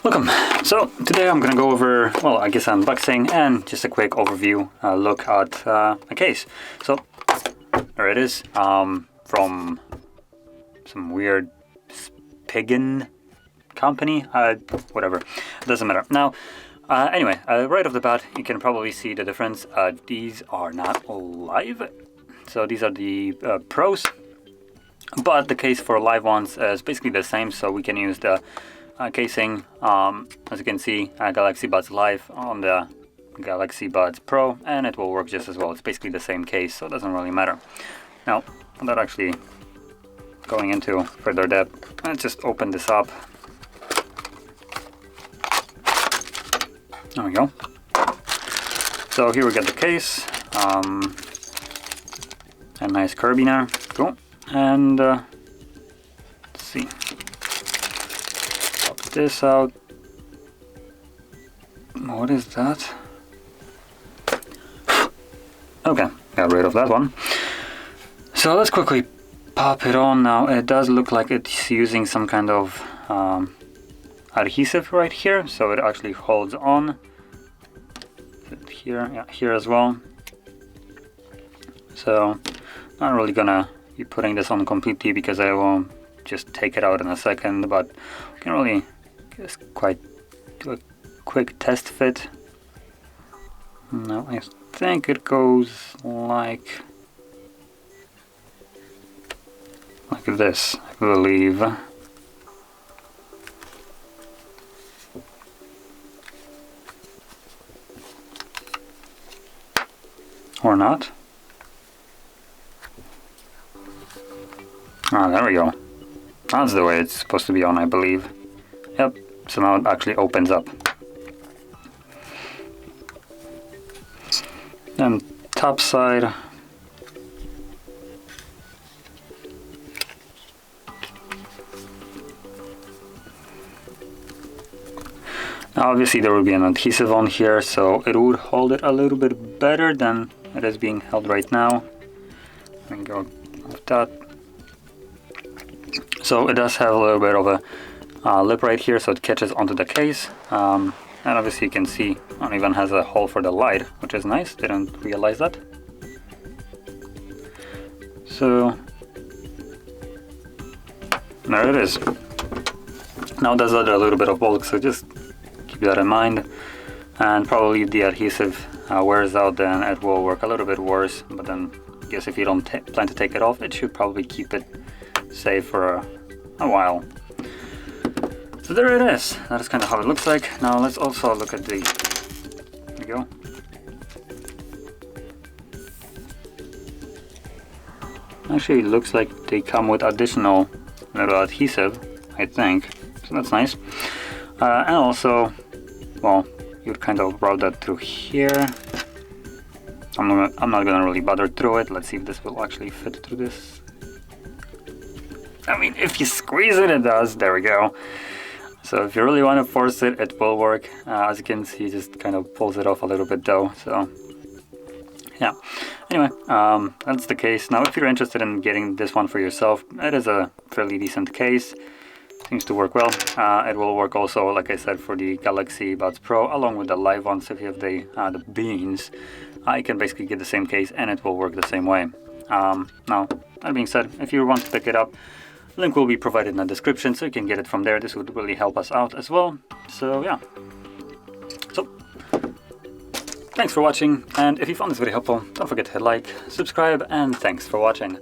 Welcome! So today I'm gonna go over, well, I guess unboxing and just a quick overview look at a case. So there it is, from some weird Spigen company, whatever, it doesn't matter. Now, anyway, right off the bat, you can probably see the difference. These are not live, so these are the pros, but the case for live ones is basically the same, so we can use the casing, as you can see, Galaxy Buds Live on the Galaxy Buds Pro, and it will work just as well. It's basically the same case, so it doesn't really matter. Now, without actually going into further depth, let's just open this up. There we go. So here we get the case, a nice carabiner, cool, and let's see. This out. What is that? Okay, got rid of that one. So let's quickly pop it on now. It does look like it's using some kind of adhesive right here, so it actually holds on. Here, yeah, here as well. So not really gonna be putting this on completely because I will just take it out in a second, but we can really just quite do a quick test fit. No, I think it goes like this, I believe. Or not. Ah, there we go. That's the way it's supposed to be on, I believe. Yep, so now it actually opens up. Then top side. Now obviously there will be an adhesive on here, so it would hold it a little bit better than it is being held right now. And go with that. So it does have a little bit of a lip right here, so it catches onto the case, and obviously you can see it even has a hole for the light, which is nice. Didn't realize that. So there it is. Now there's a little bit of bulk, so just keep that in mind, and probably if the adhesive wears out, then it will work a little bit worse, but then I guess if you don't plan to take it off, it should probably keep it safe for a while. So there it is. That is kind of how it looks like. Now let's also look at the, there we go. Actually it looks like they come with additional little adhesive, I think, so that's nice. And also, well, you'd kind of route that through here. I'm not gonna really bother through it. Let's see if this will actually fit through this. I mean, if you squeeze it, it does. There we go. So if you really want to force it, it will work. As you can see, it just kind of pulls it off a little bit though. So yeah. Anyway, that's the case. Now, if you're interested in getting this one for yourself, it is a fairly decent case. Seems to work well. It will work also, like I said, for the Galaxy Buds Pro, along with the live ones. If you have the beans, you can basically get the same case and it will work the same way. Now, that being said, if you want to pick it up, link will be provided in the description, so you can get it from there. This would really help us out as well. So yeah. So thanks for watching, and if you found this video helpful, don't forget to hit like, subscribe, and thanks for watching.